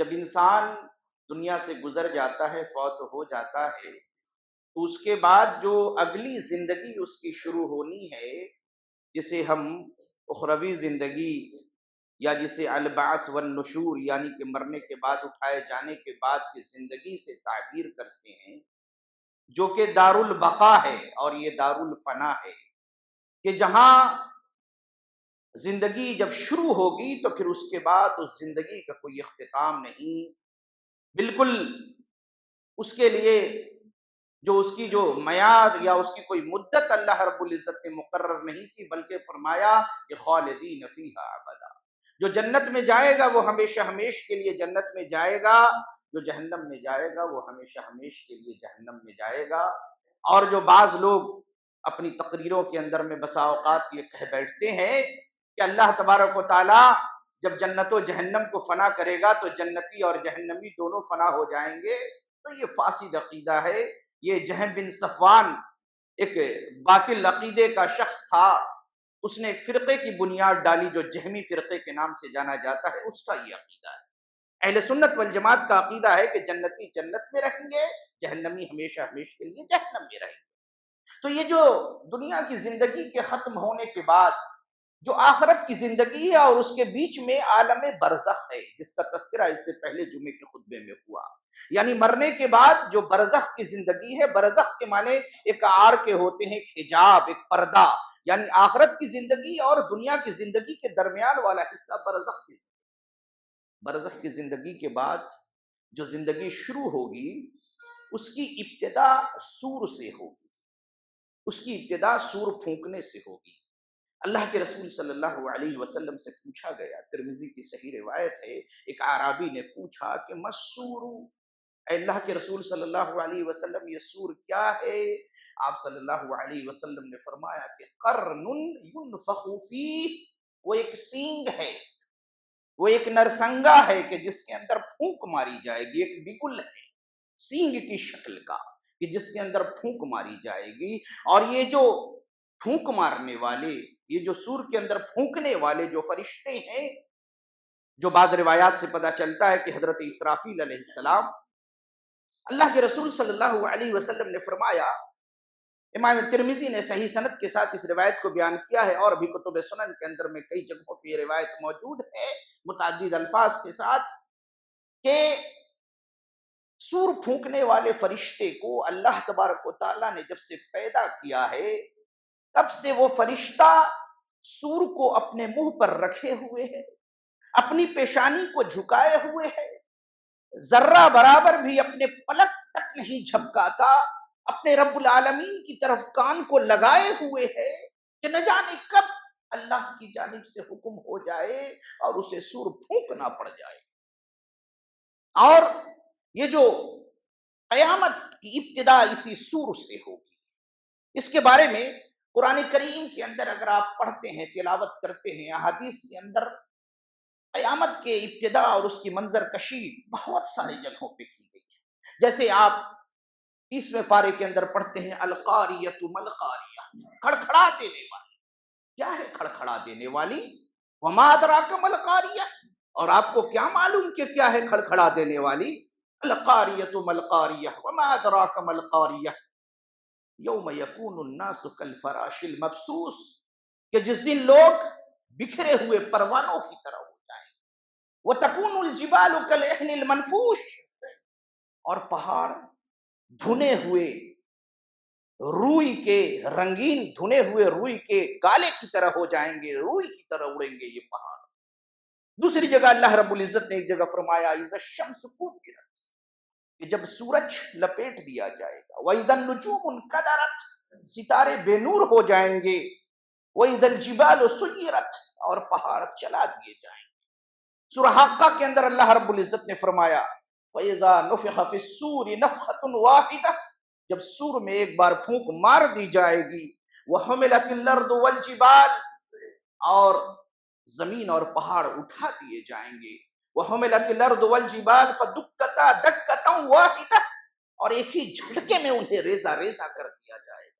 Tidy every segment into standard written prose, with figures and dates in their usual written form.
جب انسان دنیا سے گزر جاتا ہے، فوت ہو جاتا ہے، تو اس کے بعد جو اگلی زندگی اس کی شروع ہونی ہے، جسے ہم اخروی زندگی یا جسے البعث والنشور یعنی کہ مرنے کے بعد اٹھائے جانے کے بعد کی زندگی سے تعبیر کرتے ہیں، جو کہ دار البقا ہے اور یہ دار الفنا ہے، کہ جہاں زندگی جب شروع ہوگی تو پھر اس کے بعد اس زندگی کا کوئی اختتام نہیں، بالکل اس کے لیے جو اس کی جو میعاد یا اس کی کوئی مدت اللہ رب العزت نے مقرر نہیں کی، بلکہ فرمایا کہ خالدین فیہا ابدا، جو جنت میں جائے گا وہ ہمیشہ ہمیش کے لیے جنت میں جائے گا، جو جہنم میں جائے گا وہ ہمیشہ ہمیش کے لیے جہنم میں جائے گا۔ اور جو بعض لوگ اپنی تقریروں کے اندر میں بسا اوقات یہ کہہ بیٹھتے ہیں کہ اللہ تبارک و تعالی جب جنت و جہنم کو فنا کرے گا تو جنتی اور جہنمی دونوں فنا ہو جائیں گے، تو یہ فاسد عقیدہ ہے۔ یہ جہم بن صفوان ایک باطل عقیدے کا شخص تھا، اس نے ایک فرقے کی بنیاد ڈالی جو جہمی فرقے کے نام سے جانا جاتا ہے، اس کا یہ عقیدہ ہے۔ اہل سنت والجماعت کا عقیدہ ہے کہ جنتی جنت میں رہیں گے، جہنمی ہمیشہ ہمیشہ کے لیے جہنم میں رہیں گے۔ تو یہ جو دنیا کی زندگی کے ختم ہونے کے بعد جو آخرت کی زندگی ہے اور اس کے بیچ میں عالم برزخ ہے، جس کا تذکرہ اس سے پہلے جمعے کے خطبے میں ہوا، یعنی مرنے کے بعد جو برزخ کی زندگی ہے، برزخ کے معنی ایک آڑ کے ہوتے ہیں، ایک حجاب، ایک پردہ، یعنی آخرت کی زندگی اور دنیا کی زندگی کے درمیان والا حصہ برزخ کی۔ برزخ کی زندگی کے بعد جو زندگی شروع ہوگی اس کی ابتدا سور سے ہوگی، اس کی ابتدا سور پھونکنے سے ہوگی۔ اللہ کے رسول صلی اللہ علیہ وسلم سے پوچھا گیا، ترمذی کی صحیح روایت ہے، ایک اعرابی نے پوچھا کہ مسور، اے اللہ کے رسول صلی اللہ علیہ وسلم یہ سور کیا ہے؟ آپ صلی اللہ علیہ وسلم نے فرمایا کہ قرن ينفخ فیہ، وہ ایک سینگ ہے، وہ ایک نرسنگا ہے کہ جس کے اندر پھونک ماری جائے گی، ایک بگل ہے سینگ کی شکل کا کہ جس کے اندر پھونک ماری جائے گی۔ اور یہ جو پھونک مارنے والے، یہ جو سور کے اندر پھونکنے والے جو فرشتے ہیں، جو بعض روایات سے پتہ چلتا ہے کہ حضرت اسرافیل علیہ السلام، اللہ کے رسول صلی اللہ علیہ وسلم نے فرمایا، امام ترمذی نے صحیح سند کے ساتھ اس روایت کو بیان کیا ہے، اور بھی کتب سنن کے اندر میں کئی جگہوں پہ یہ روایت موجود ہے متعدد الفاظ کے ساتھ، کہ سور پھونکنے والے فرشتے کو اللہ تبارک و تعالیٰ نے جب سے پیدا کیا ہے تب سے وہ فرشتہ سور کو اپنے منہ پر رکھے ہوئے ہے، اپنی پیشانی کو جھکائے ہوئے ہے، ذرہ برابر بھی اپنے پلک تک نہیں جھپکاتا، اپنے رب العالمین کی طرف کان کو لگائے ہوئے ہے کہ نہ جانے کب اللہ کی جانب سے حکم ہو جائے اور اسے سور پھونکنا پڑ جائے۔ اور یہ جو قیامت کی ابتدا اسی سور سے ہوگی، اس کے بارے میں قرآن کریم کے اندر اگر آپ پڑھتے ہیں، تلاوت کرتے ہیں، احادیث کے اندر قیامت کے ابتدا اور اس کی منظر کشی بہت ساری جگہوں پہ کی گئی ہے۔ جیسے آپ 30ویں پارے کے اندر پڑھتے ہیں، القاریۃ ملقاریہ، کھڑکھڑا دینے والی۔ کیا ہے کھڑکھڑا دینے والی؟ وما ادراک ملقاریہ، اور آپ کو کیا معلوم کہ کیا ہے کھڑکھڑا دینے والی؟ القاریۃ ملقاریہ وما ادراک ملقاریہ یوم یکون الناس کالفراش المبثوث، کہ جس دن لوگ بکھرے ہوئے پروانوں کی طرح ہو جائیں، وتکون الجبال کالعہن المنفوش، اور پہاڑ دھنے ہوئے روئی کے، رنگین دھنے ہوئے روئی کے گالے کی طرح ہو جائیں گے، روئی کی طرح اڑیں گے یہ پہاڑ۔ دوسری جگہ اللہ رب العزت نے ایک جگہ فرمایا، اذا الشمس كورت، کہ جب سورج لپیٹ دیا جائے گا، وَإِذَا النُّجُومُ انْكَدَرَتْ، ستارے بے نور ہو جائیں گے، وَإِذَا الْجِبَالُ سُيِّرَتْ، اور پہاڑ چلا دیے جائیں گے۔ سورہ حاقہ کے اندر اللہ رب العزت نے فرمایا، فَإِذَا نُفِخَ فِي الصُّورِ نَفْخَةٌ وَاحِدَةٌ، جب سور میں ایک بار پھونک مار دی جائے گی، وَحُمِلَتِ الْأَرْضُ وَالْجِبَالُ، اور زمین اور پہاڑ اٹھا دیے جائیں گے، وَحُمِلَتِ الْأَرْضُ وَالْجِبَالُ فَدُكَّتَا دَكَّةً وَاحِدَةً، اور ایک ہی جھٹکے میں انہیں ریزہ ریزہ کر دیا جائے گا۔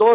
2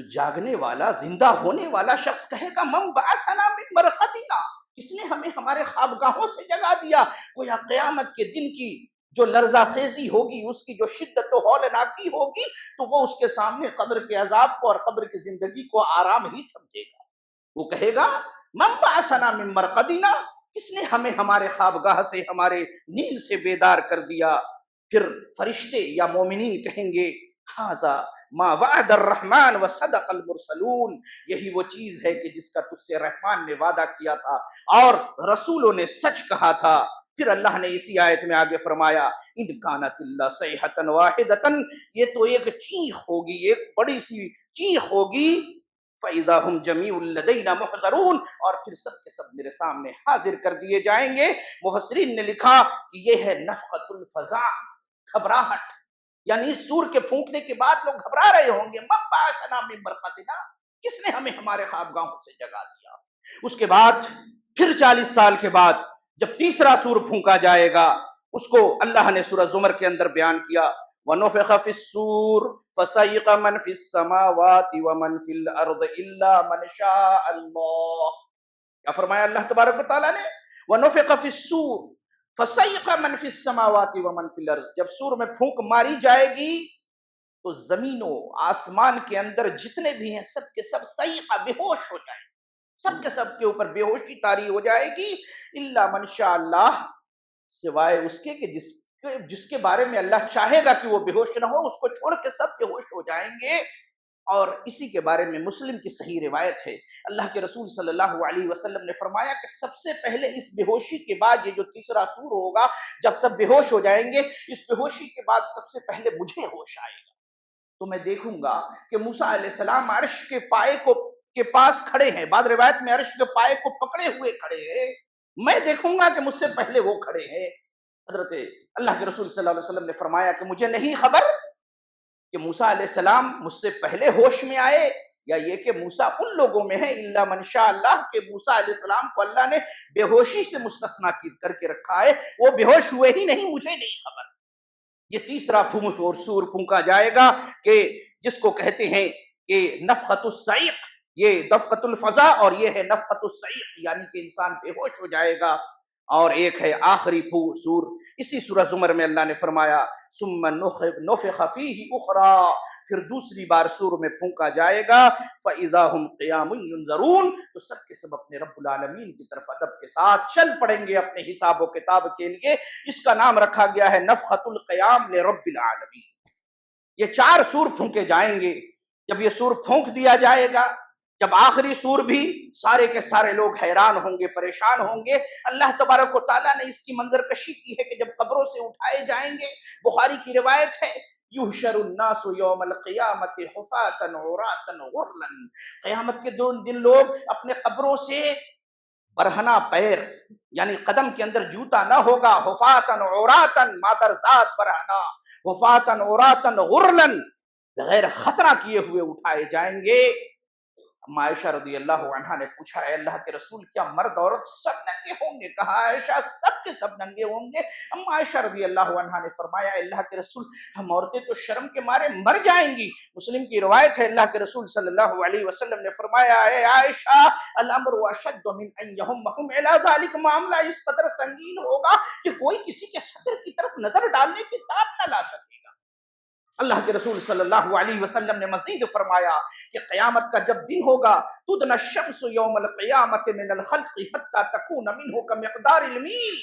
تو جاگنے والا، زندہ ہونے والا شخص کہے گا من بعثنا من مرقدنا، کس نے ہمیں ہمارے خوابگاہوں سے جگا دیا؟ گویا قیامت کے دن کی جو لرزہ خیزی ہوگی، اس کی جو شدت و ہولناکی ہوگی، تو وہ اس کے سامنے قبر کے عذاب کو اور قبر کی زندگی کو آرام ہی سمجھے گا۔ وہ کہے گا من بعثنا من مرقدنا، کس نے ہمیں ہمارے خوابگاہ سے، ہمارے نیند سے بیدار کر دیا؟ پھر فرشتے یا مومنین کہیں گے ھذا ما وعد الرحمن وصدق المرسلون، یہی وہ چیز ہے کہ جس کا تجھ سے رحمان نے وعدہ کیا تھا اور رسولوں نے سچ کہا تھا۔ پھر اللہ نے اسی آیت میں آگے فرمایا ان کانت الا صیحۃ واحدۃ، یہ تو ایک چیخ ہوگی، ایک بڑی سی چیخ ہوگی، فاذا هم جميع لدينا محضرون، اور پھر سب کے سب میرے سامنے حاضر کر دیے جائیں گے۔ مفسرین نے لکھا کہ یہ ہے نفخۃ الفزع، گھبراہٹ، یعنی اس سور کے پھونکنے کے بعد لوگ گھبرا رہے ہوں گے، من بعثنا من مرقدنا، کس نے ہمیں ہمارے خوابگاہوں سے جگا دیا؟ اس کے بعد پھر 40 سال کے بعد جب تیسرا سور پھونکا جائے گا، اس کو اللہ نے سورہ زمر کے اندر بیان کیا وَنُفِخَ فِي الصُّورِ فَصَعِقَ مَنْ فِي السَّمَاوَاتِ وَمَنْ فِي الْأَرْضِ إِلَّا مَنْ شَاءَ اللَّهُ، کیا فرمایا اللہ تبارک و تعالیٰ نے؟ وَنُفِخَ فِي الصُّورِ فَصَعِقَ مَنْ فِي السَّمَاوَاتِ وَمَنْ فِي الْأَرْضِ، جب سور میں پھونک ماری جائے گی تو زمین و آسمان کے اندر جتنے بھی ہیں سب کے سب صعقہ، بے ہوش ہو جائیں گے، سب کے سب کے اوپر بے ہوشی طاری ہو جائے گی، الا من شاء اللہ، سوائے اس کے کہ جس کے بارے میں اللہ چاہے گا کہ وہ بے ہوش نہ ہو، اس کو چھوڑ کے سب بے ہوش ہو جائیں گے۔ اور اسی کے بارے میں مسلم کی صحیح روایت ہے، اللہ کے رسول صلی اللہ علیہ وسلم نے فرمایا کہ سب سے پہلے اس بے ہوشی کے بعد یہ جو تیسرا سور ہوگا، جب سب بے ہوش ہو جائیں گے، اس بے ہوشی کے بعد سب سے پہلے مجھے ہوش آئے گا، تو میں دیکھوں گا کہ موسیٰ علیہ السلام عرش کے پائے کے پاس کھڑے ہیں، بعد روایت میں عرش کے پائے کو پکڑے ہوئے کھڑے ہیں، میں دیکھوں گا کہ مجھ سے پہلے وہ کھڑے ہیں۔ حضرت اللہ کے رسول صلی اللہ علیہ وسلم نے فرمایا کہ مجھے نہیں خبر کہ موسیٰ علیہ السلام مجھ سے پہلے ہوش میں آئے یا یہ کہ موسیٰ ان لوگوں میں ہے الا من شاء اللہ، کہ موسیٰ علیہ السلام کو اللہ نے بے ہوشی سے مستثنا کر کے رکھا ہے، وہ بے ہوش ہوئے ہی نہیں، مجھے نہیں خبر۔ یہ تیسرا پھونک اور سور پھونکا جائے گا کہ جس کو کہتے ہیں کہ نفخۃ الصعق، یہ نفخۃ الفزع اور یہ ہے نفخۃ الصعق، یعنی کہ انسان بے ہوش ہو جائے گا۔ اور ایک ہے آخری سور، اسی سورہ زمر میں اللہ نے فرمایا ثم نفخ فیہ اخری، پھر دوسری بار سور میں پھونکا جائے گا فاذا هم قیام ینظرون، تو سب کے سب اپنے رب العالمین کی طرف ادب کے ساتھ چل پڑیں گے اپنے حساب و کتاب کے لیے۔ اس کا نام رکھا گیا ہے نفخۃ القیام لرب العالمین۔ یہ 4 سور پھونکے جائیں گے، جب یہ سور پھونک دیا جائے گا، جب آخری سور بھی سارے کے سارے لوگ حیران ہوں گے، پریشان ہوں گے۔ اللہ تبارک و تعالیٰ نے اس کی منظر کشی کی ہے کہ جب قبروں سے اٹھائے جائیں گے، بخاری کی روایت ہے یحشر الناس یوم القیامت حفاۃ عراۃ غرلا، قیامت کے دن لوگ اپنے قبروں سے برہنہ پیر، یعنی قدم کے اندر جوتا نہ ہوگا، حفاۃ عراۃ، مادر ذات برہنہ، حفاۃ عراۃ غرلا، بغیر خطرہ کیے ہوئے اٹھائے جائیں گے۔ اما عائشہ رضی اللہ عنہا نے پوچھا اے اللہ کے رسول کیا مرد عورت سب ننگے ہوں گے؟ کہا عائشہ سب کے سب ننگے ہوں گے۔ اما عائشہ رضی اللہ عنہا نے فرمایا اے اللہ کے رسول ہم عورتیں تو شرم کے مارے مر جائیں گی۔ مسلم کی روایت ہے اللہ کے رسول صلی اللہ علیہ وسلم نے فرمایا اے عائشہ الامر اشد من ان یہمہم الی ذلک، معاملہ اس قدر سنگین ہوگا کہ کوئی کسی کے صدر کی طرف نظر ڈالنے کی تاب نہ لا سکے گا۔ اللہ کے رسول صلی اللہ علیہ وسلم نے مزید فرمایا کہ قیامت کا جب دن ہوگا تدنى الشمس یوم القیامت من الخلق حتی تکون منہ کمقدار المیل،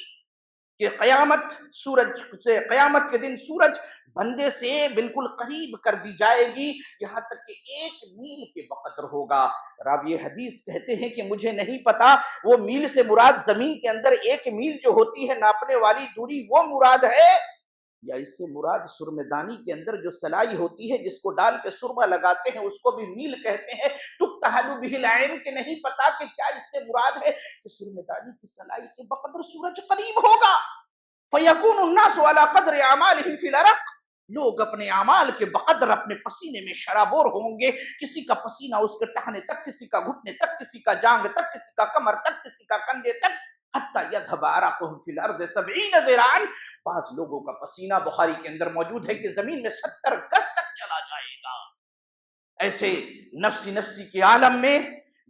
کہ قیامت کے دن سورج بندے سے بالکل قریب کر دی جائے گی، یہاں تک کہ 1 میل کے بقدر ہوگا۔ راوی حدیث کہتے ہیں کہ مجھے نہیں پتا وہ میل سے مراد زمین کے اندر 1 میل جو ہوتی ہے ناپنے والی دوری وہ مراد ہے، یا اس سے مراد سرمے دانی کے اندر جو سلائی ہوتی ہے جس کو ڈال کے سرما لگاتے ہیں اس کو بھی میل کہتے ہیں، تقتحل به العین، کہ نہیں پتا کہ کیا اس سے مراد ہے کہ سرمے دانی کی سلائی کے بقدر سورج قریب ہوگا۔ فیکون الناس علی قدر اعمالهم فی العرق، لوگ اپنے اعمال کے بقدر اپنے پسینے میں شرابور ہوں گے، کسی کا پسینہ اس کے ٹخنے تک، کسی کا گھٹنے تک، کسی کا جانگ تک، کسی کا کمر تک، کسی کا کندھے تک، حتی یذهب عرقه فی الارض 70 ذراعا، بعض لوگوں کا پسینہ بخاری کے اندر موجود ہے کہ زمین میں 70 گز تک چلا جائے گا۔ ایسے نفسی نفسی کے عالم میں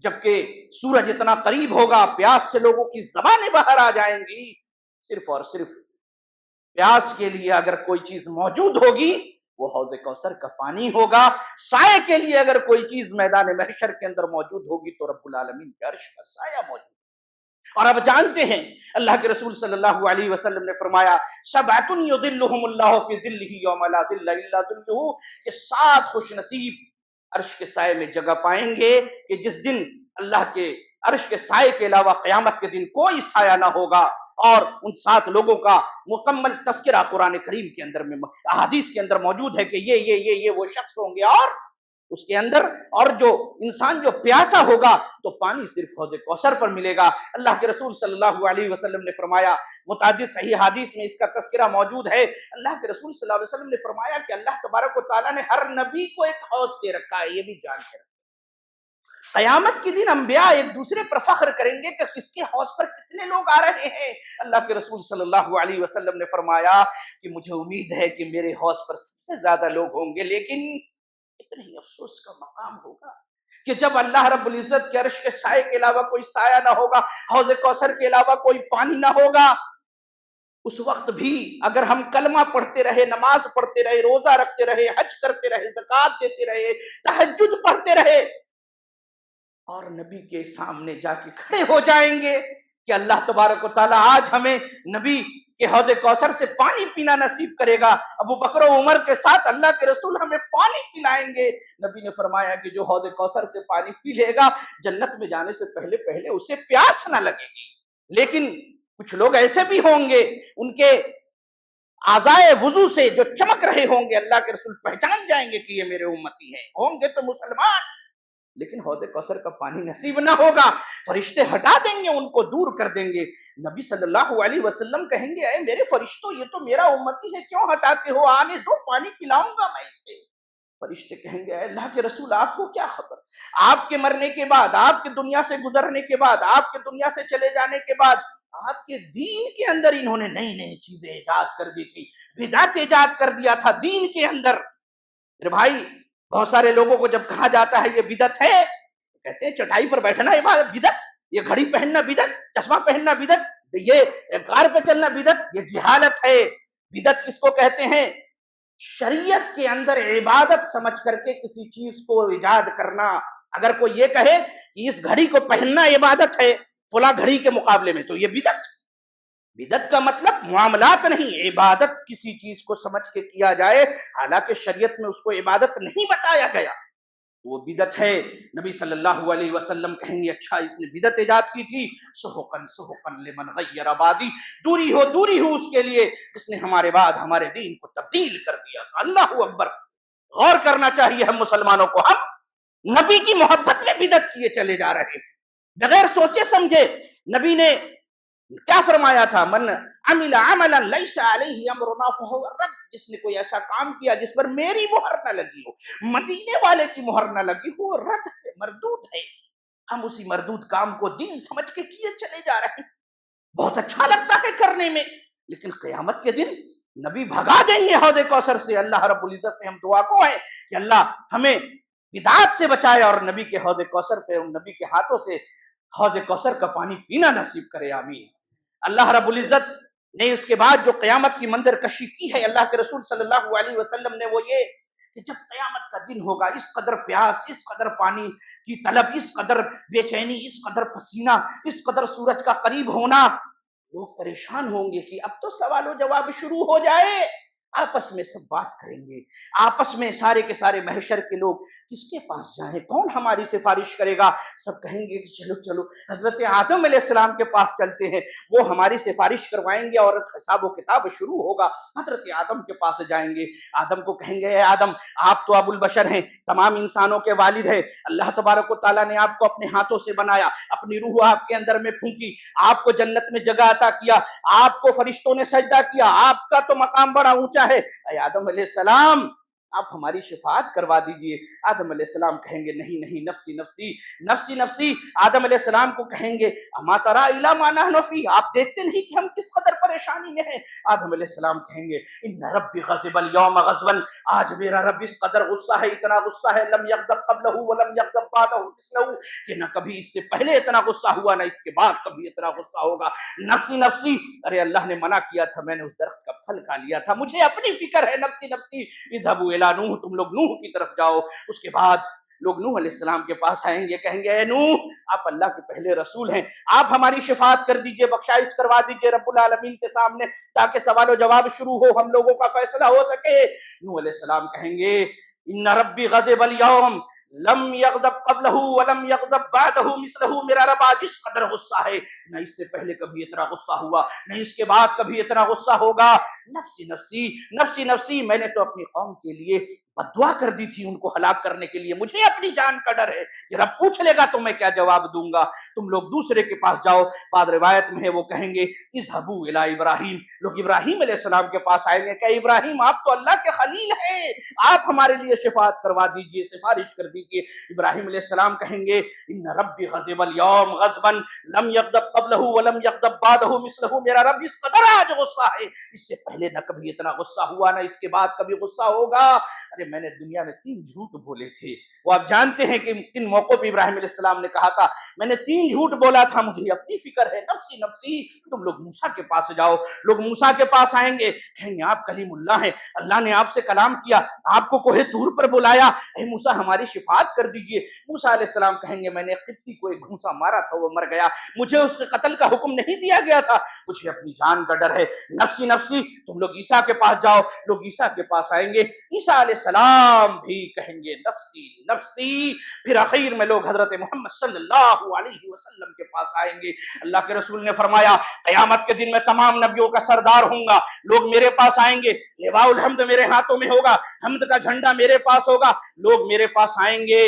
جبکہ سورج اتنا قریب ہوگا، پیاس سے لوگوں کی زبانیں باہر آ جائیں گی، صرف اور صرف پیاس کے لیے اگر کوئی چیز موجود ہوگی وہ حوض کوثر کا پانی ہوگا، سائے کے لیے اگر کوئی چیز میدان محشر کے اندر موجود ہوگی تو رب العالمین کے عرش کا سایہ موجود ہے۔ اور اب جانتے ہیں اللہ کے رسول صلی اللہ علیہ وسلم نے فرمایا سبعۃ یظلھم اللہ فی ظلہ یوم لا ظل الا ظلہ، کہ 7 خوش نصیب عرش کے سائے میں جگہ پائیں گے کہ جس دن اللہ کے عرش کے سائے کے علاوہ قیامت کے دن کوئی سایہ نہ ہوگا۔ اور ان 7 لوگوں کا مکمل تذکرہ قرآن کریم کے اندر میں احادیث کے اندر موجود ہے کہ یہ وہ شخص ہوں گے، اور اس کے اندر اور جو انسان جو پیاسا ہوگا تو پانی صرف حوض کوثر پر ملے گا۔ اللہ کے رسول صلی اللہ علیہ وسلم نے فرمایا، متعدد صحیح حدیث میں اس کا تذکرہ موجود ہے، اللہ کے رسول صلی اللہ علیہ وسلم نے فرمایا کہ اللہ تبارک و تعالیٰ نے ہر نبی کو ایک حوض دے رکھا ہے، یہ بھی جان کر قیامت کے دن انبیاء ایک دوسرے پر فخر کریں گے کہ کس کے حوض پر کتنے لوگ آ رہے ہیں۔ اللہ کے رسول صلی اللہ علیہ وسلم نے فرمایا کہ مجھے امید ہے کہ میرے حوض پر سب سے زیادہ لوگ ہوں گے، لیکن اتنے ہی افسوس کا مقام ہوگا کہ جب اللہ رب العزت کے عرش کے سائے کے علاوہ کوئی سایہ نہ ہوگا، حوض کوثر کے علاوہ کوئی پانی نہ ہوگا، اس وقت بھی اگر ہم کلمہ پڑھتے رہے، نماز پڑھتے رہے، روزہ رکھتے رہے، حج کرتے رہے، زکوٰۃ دیتے رہے، تہجد پڑھتے رہے، اور نبی کے سامنے جا کے کھڑے ہو جائیں گے کہ اللہ تبارک و تعالیٰ آج ہمیں نبی کہ حوض کوثر سے پانی پینا نصیب کرے گا، ابو بکر و عمر کے ساتھ اللہ کے رسول ہمیں پانی پلائیں گے۔ نبی نے فرمایا کہ جو حوض کوثر سے پانی پی لے گا جنت میں جانے سے پہلے پہلے اسے پیاس نہ لگے گی، لیکن کچھ لوگ ایسے بھی ہوں گے ان کے اعضائے وضو سے جو چمک رہے ہوں گے، اللہ کے رسول پہچان جائیں گے کہ یہ میرے امتی ہیں، ہوں گے تو مسلمان، لیکن حوض کوثر کا پانی نصیب نہ ہوگا، فرشتے ہٹا دیں گے، ان کو دور کر دیں گے۔ نبی صلی اللہ علیہ وسلم کہیں گے اے میرے فرشتوں، یہ تو میرا امتی ہے، کیوں ہٹاتے ہو؟ آنے دو، پانی پلاؤں گا میں اسے۔ فرشتے کہیں گے اے اللہ کے رسول، آپ کو کیا خبر، آپ کے مرنے کے بعد، آپ کے دنیا سے گزرنے کے بعد، آپ کے دنیا سے چلے جانے کے بعد آپ کے دین کے اندر انہوں نے نئی نئی چیزیں ایجاد کر دی تھی، بدعت ایجاد کر دیا تھا دین کے اندر۔ میرے بھائی، بہت سارے لوگوں کو جب کہا جاتا ہے یہ بدعت ہے، کہتے ہیں چٹائی پر بیٹھنا عبادت بدعت، یہ گھڑی پہننا بدعت، چشمہ پہننا بدعت، یہ کار پہ چلنا بدعت، یہ جہالت ہے۔ بدعت کس کو کہتے ہیں؟ شریعت کے اندر عبادت سمجھ کر کے کسی چیز کو ایجاد کرنا۔ اگر کوئی یہ کہے کہ اس گھڑی کو پہننا عبادت ہے فلاں گھڑی کے مقابلے میں، تو یہ بدعت۔ بدعت کا مطلب معاملات نہیں، عبادت کسی چیز کو سمجھ کے کیا جائے حالانکہ شریعت میں اس کو عبادت نہیں بتایا گیا، وہ بدعت ہے۔ نبی صلی اللہ علیہ وسلم کہیں گے اچھا اس نے بدعت ایجاد کی تھی، سحقن سحقن لمن غیر آبادی، دوری ہو اس کے لیے جس نے ہمارے بعد ہمارے دین کو تبدیل کر دیا تھا۔ اللہ اکبر! غور کرنا چاہیے ہم مسلمانوں کو، ہم نبی کی محبت میں بدعت کیے چلے جا رہے ہیں بغیر سوچے سمجھے۔ نبی نے کیا فرمایا تھا؟ من عمل عملا لیس علیہ امرنا فہو رد، جس نے کوئی ایسا کام کیا جس پر میری مہر نہ لگی ہو، مدینے والے کی مہر نہ لگی ہو، رد ہے، مردود ہے۔ ہم اسی مردود کام کو دین سمجھ کے کیے چلے جا رہے ہیں، بہت اچھا لگتا ہے کرنے میں، لیکن قیامت کے دن نبی بھگا دیں گے حوض کوثر سے۔ اللہ رب العزت سے ہم دعا کو ہے کہ اللہ ہمیں بدعات سے بچائے اور نبی کے حوض کوثر پہ، نبی کے ہاتھوں سے حوض کوثر کا پانی پینا نصیب کرے، آمین۔ اللہ رب العزت نے اس کے بعد جو قیامت کی منظر کشی کی ہے اللہ کے رسول صلی اللہ علیہ وسلم نے، وہ یہ کہ جب قیامت کا دن ہوگا، اس قدر پیاس، اس قدر پانی کی طلب، اس قدر بے چینی، اس قدر پسینہ، اس قدر سورج کا قریب ہونا، لوگ پریشان ہوں گے کہ اب تو سوال و جواب شروع ہو جائے۔ آپس میں سب بات کریں گے، آپس میں سارے کے سارے محشر کے لوگ کس کے پاس جائیں، کون ہماری سفارش کرے گا؟ سب کہیں گے کہ چلو چلو حضرت آدم علیہ السلام کے پاس چلتے ہیں، وہ ہماری سفارش کروائیں گے اور حساب و کتاب شروع ہوگا۔ حضرت آدم کے پاس جائیں گے، آدم کو کہیں گے اے آدم، آپ تو ابو البشر ہیں، تمام انسانوں کے والد ہیں، اللہ تبارک و تعالیٰ نے آپ کو اپنے ہاتھوں سے بنایا، اپنی روح آپ کے اندر میں پھونکی، آپ کو جنت میں جگہ عطا کیا، آپ کو فرشتوں نے سجدہ کیا، آپ کا تو مقام بڑا اونچا ہے۔ اے آدم علیہ السلام، آپ ہماری شفاعت کروا دیجئے۔ آدم علیہ السلام کہیں گے نہیں نہیں، نفسی نفسی نفسی نفسی۔ آدم علیہ السلام کو کہیں گے اما تری الی ما نحن فی، آپ دیکھتے نہیں کہ ہم کس قدر پریشانی میں ہیں؟ آدم علیہ السلام کہیں گے ان ربی غضب الیوم غضبا، آج میرا رب اس قدر غصہ ہے، اتنا غصہ ہے، لم یغضب قبلہ ولم یغضب بعدہ مثلہ، کہ نہ کبھی اس سے پہلے اتنا غصہ ہوا نہ اس کے بعد کبھی اتنا غصہ ہوگا۔ نفسی نفسی، ارے اللہ نے منع کیا تھا، میں نے اس درخت کا پھل کھا لیا تھا، مجھے اپنی فکر ہے، نفسی نفسی۔ اذهبوا الی نوح، تم لوگ نوح کی طرف جاؤ۔ اس کے بعد لوگ نوح علیہ السلام کے پاس آئیں گے، کہیں گے اے نوح، آپ اللہ کے پہلے رسول ہیں، آپ ہماری شفاعت کر دیجئے، بخشائش کروا دیجئے رب العالمین کے سامنے، تاکہ سوال و جواب شروع ہو، ہم لوگوں کا فیصلہ ہو سکے۔ نوح علیہ السلام کہیں گے ان ربی غضب الیوم لم یغضب قبلہ ولم یغضب بعدہ مثلہ، میرا رب آج اس قدر غصہ ہے، نہ اس سے پہلے کبھی اتنا غصہ ہوا، نہ اس کے بعد کبھی اتنا غصہ ہوگا۔ نفسی نفسی نفسی نفسی، میں نے تو اپنی قوم کے لیے بددعا کر دی تھی ان کو ہلاک کرنے کے لیے، مجھے اپنی جان کا ڈر ہے، کہ رب پوچھ لے گا تو میں کیا جواب دوں گا، تم لوگ دوسرے کے پاس جاؤ۔ بعد روایت میں ہے وہ کہیں گے اذهبوا الی ابراہیم، لوگ ابراہیم علیہ السلام کے پاس آئیں گے کہ ابراہیم آپ تو اللہ کے خلیل ہیں، آپ ہمارے لیے شفاعت کروا دیجئے، سفارش کر دیجئے۔ ابراہیم علیہ السلام کہیں گے ان ربی غضب الیوم غضبا لم یغضب قبلہ ولم یغضب بعدہ مثلہ، میرا رب اس قدر آج غصہ ہے، اس سے پہلے نہ کبھی اتنا غصہ ہوا نہ اس کے بعد کبھی غصہ ہوگا۔ ارے میں نے دنیا میں 3 جھوٹ بولے تھے، وہ آپ جانتے ہیں کہ کن موقع پہ ابراہیم علیہ السلام نے کہا تھا میں نے 3 جھوٹ بولا تھا، مجھے اپنی فکر ہے، نفسی نفسی۔ تم لوگ موسیٰ کے پاس جاؤ، لوگ موسیٰ کے پاس آئیں گے، کہیں گے آپ کلیم اللہ ہیں، اللہ نے آپ سے کلام کیا، آپ کو کوہ طور پر بلایا، اے موسیٰ ہماری شفاعت کر دیجئے۔ موسیٰ علیہ السلام کہیں گے میں نے قبطی کو ایک گھونسا مارا تھا، وہ مر گیا، مجھے اس کے قتل کا حکم نہیں دیا گیا تھا، مجھے اپنی جان کا ڈر ہے، نفسی نفسی۔ تم لوگ عیسیٰ کے پاس جاؤ، لوگ عیسیٰ کے پاس آئیں گے، عیسیٰ علیہ السلام بھی کہیں گے نفسی نفسی۔ پھر اخیر میں لوگ حضرت محمد صلی اللہ علیہ وسلم کے پاس آئیں گے۔ اللہ کے رسول نے فرمایا قیامت کے دن میں تمام نبیوں کا سردار ہوں گا، لوگ میرے پاس آئیں گے، لواء الحمد میرے ہاتھوں میں ہوگا، حمد کا جھنڈا میرے پاس ہوگا، لوگ میرے پاس آئیں گے،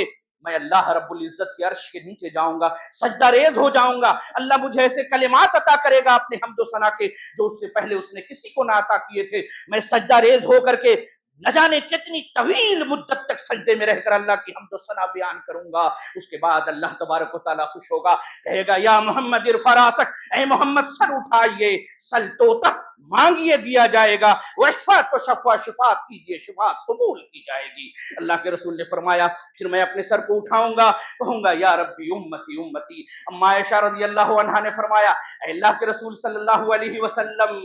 میں اللہ رب العزت کے عرش کے نیچے جاؤں گا، سجدہ ریز ہو جاؤں گا، اللہ مجھے ایسے کلمات عطا کرے گا اپنے حمد و ثنا کے جو اس سے پہلے اس نے کسی کو نہ عطا کیے تھے، میں سجدہ ریز ہو کر کے نہ جانے کتنی طویل مدت تک سجدے میں رہ کر اللہ کی حمد و ثنا بیان کروں گا۔ اس کے بعد اللہ تبارک و تعالیٰ خوش ہوگا، کہے گا یا محمد ارفع راسک، اے محمد سر اٹھائیے، سل توتا مانگیے دیا جائے گا، واشفع تو شفع، شفاعت کیجیے شفاعت قبول کی جائے گی۔ اللہ کے رسول نے فرمایا پھر میں اپنے سر کو اٹھاؤں گا، کہوں گا یا ربی امتی امتی۔ اما عائشہ رضی اللہ عنہا نے فرمایا اے اللہ کے رسول صلی اللہ علیہ وسلم،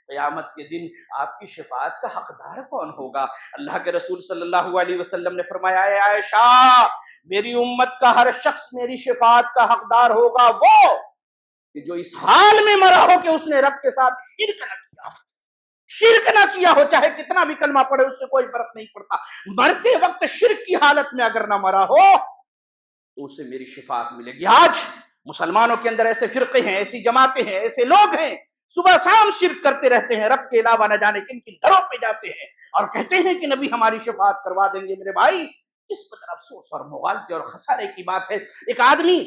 قیامت کے دن آپ کی شفاعت کا حقدار کون ہوگا؟ اللہ کے رسول صلی اللہ علیہ وسلم نے فرمایا اے عائشہ، میری امت کا ہر شخص میری شفاعت کا حقدار ہوگا وہ کہ جو اس حال میں مرا ہو کہ اس نے رب کے ساتھ شرک نہ کیا ہو، شرک نہ کیا ہو، چاہے کتنا بھی کلمہ پڑھے اس سے کوئی فرق نہیں پڑتا، مرتے وقت شرک کی حالت میں اگر نہ مرا ہو تو اسے میری شفاعت ملے گی۔ آج مسلمانوں کے اندر ایسے فرقے ہیں، ایسی جماعتیں ہیں، ایسے لوگ ہیں صبح شام شرک کرتے رہتے ہیں، رب کے علاوہ نہ جانے کن کن گھروں پہ جاتے ہیں اور کہتے ہیں کہ نبی ہماری شفاعت کروا دیں گے۔ میرے بھائی اس قدر افسوس اور مغالطے اور خسارے کی بات ہے، ایک آدمی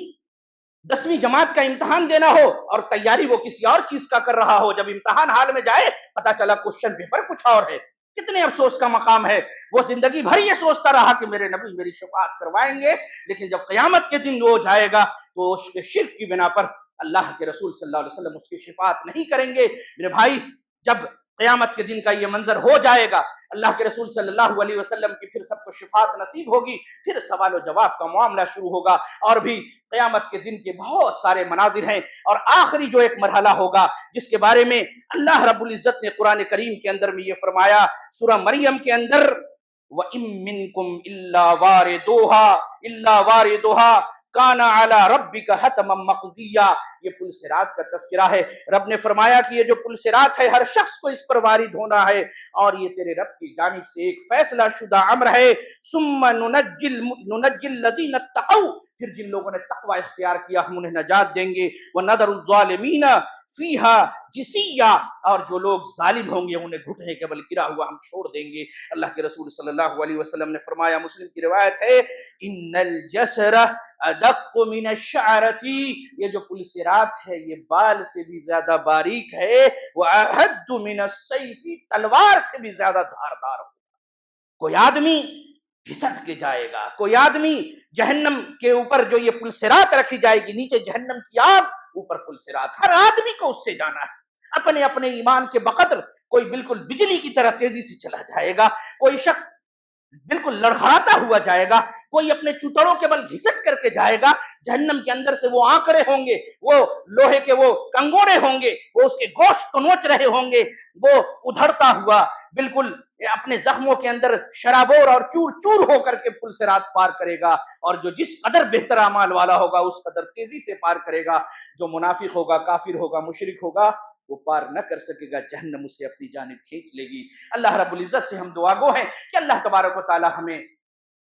10ویں جماعت کا امتحان دینا ہو اور تیاری وہ کسی اور چیز کا کر رہا ہو، جب امتحان حال میں جائے پتا چلا کوشچن پیپر کچھ اور ہے، کتنے افسوس کا مقام ہے۔ وہ زندگی بھر یہ سوچتا رہا کہ میرے نبی میری شفاعت کروائیں گے، لیکن جب قیامت کے دن وہ جائے گا تو اس کے شرک کی بنا پر اللہ کے رسول صلی اللہ علیہ وسلم اس کی شفاعت نہیں کریں گے۔ میرے بھائی جب قیامت کے دن کا یہ منظر ہو جائے گا، اللہ کے رسول صلی اللہ علیہ وسلم کی پھر سب کو شفاعت نصیب ہوگی، پھر سوال و جواب کا معاملہ شروع ہوگا، اور بھی قیامت کے دن کے بہت سارے مناظر ہیں، اور آخری جو ایک مرحلہ ہوگا جس کے بارے میں اللہ رب العزت نے قرآن کریم کے اندر میں یہ فرمایا سورہ مریم کے اندر وَإِن مِّنكُمْ إِلَّا وَارِدُهَا کانا علی ربک حتما مقضیا، یہ پل صراط کا تذکرہ ہے۔ رب نے فرمایا کہ یہ جو پل صراط ہے ہر شخص کو اس پر وارد ہونا ہے، اور یہ تیرے رب کی جانب سے ایک فیصلہ شدہ امر ہے۔ ثم ننجی الذین اتقوا، پھر جن لوگوں نے تقوی اختیار کیا ہم انہیں نجات دیں گے، وَنَذَرُ الظَّالِمِينَ فِيهَا جِثِيًّا، اور جو لوگ ظالم ہوں گے انہیں گھٹنے کے بل گرا ہوا ہم چھوڑ دیں گے۔ اللہ کے رسول صلی اللہ علیہ وسلم نے فرمایا، مسلم کی روایت ہے، ان الجسر ادق من الشعرتی، یہ جو پل صراط ہے یہ بال سے بھی زیادہ باریک ہے، وَأَحَدُّ مِنَ السَّيْفِ، تلوار سے بھی زیادہ دھاردار ہو۔ کوئی آدمی گھسٹ کے جائے گا، کوئی آدمی جہنم کے اوپر جو یہ پلسرات رکھی جائے گی، نیچے جہنم کی آگ، اوپر پلسرات، ہر آدمی کو اس سے جانا ہے اپنے اپنے ایمان کے بقدر۔ کوئی بالکل بجلی کی طرح تیزی سے چلا جائے گا، کوئی شخص بالکل لڑکھڑاتا ہوا جائے گا، کوئی اپنے چوتڑوں کے بل گھسٹ کر کے جائے گا۔ جہنم کے اندر سے وہ آنکڑے ہوں گے، وہ لوہے کے وہ کنگوڑے ہوں گے، وہ اس کے گوشت کو نوچ رہے ہوں گے، وہ ادھڑتا ہوا بالکل اپنے زخموں کے اندر شرابور اور چور چور ہو کر کے پل صراط پار کرے گا، اور جو جس قدر بہتر اعمال والا ہوگا اس قدر تیزی سے پار کرے گا۔ جو منافق ہوگا، کافر ہوگا، مشرک ہوگا، وہ پار نہ کر سکے گا، جہنم اسے اپنی جانب کھینچ لے گی۔ اللہ رب العزت سے ہم دعا گو ہیں کہ اللہ تبارک و تعالی ہمیں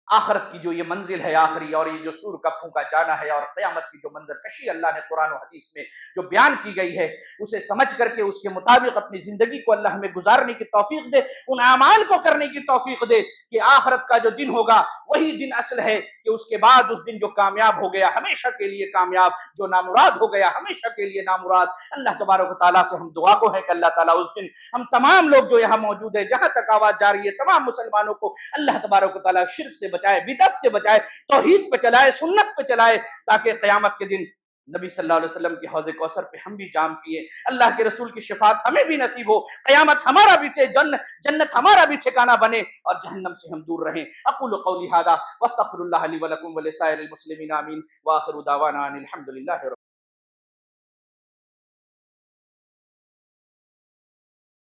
آخرت کی جو یہ منزل ہے آخری، اور یہ جو سور کا پھونکا جانا ہے، اور قیامت کی جو منظر کشی اللہ نے قرآن و حدیث میں جو بیان کی گئی ہے، اسے سمجھ کر کے اس کے مطابق اپنی زندگی کو اللہ ہمیں گزارنے کی توفیق دے، ان اعمال کو کرنے کی توفیق دے کہ آخرت کا جو دن ہوگا وہی دن اصل ہے، کہ اس کے بعد اس دن جو کامیاب ہو گیا ہمیشہ کے لیے کامیاب، جو نامراد ہو گیا ہمیشہ کے لیے نامراد۔ اللہ تبارک و تعالیٰ سے ہم دعا کو ہے کہ اللہ تعالیٰ اس دن ہم تمام لوگ جو یہاں موجود ہیں، جہاں تک آواز جاری ہے، تمام مسلمانوں کو اللہ تبارک و تعالیٰ شرک سے بچائے، بدعت سے بچائے، توحید پہ چلائے، سنت پہ چلائے، تاکہ قیامت کے دن نبی صلی اللہ علیہ وسلم کے حوض کوثر پہ ہم بھی جام پیے، اللہ کے رسول کی شفاعت ہمیں بھی نصیب ہو، قیامت ہمارا بھی جنت ہمارا بھی ٹھکانہ بنے، اور جہنم سے ہم دور رہیں۔ اقول قولی ھذا واستغفر اللہ لی ولکم ولسائر المسلمین، آمین، وآخر دعوانا ان الحمد للہ۔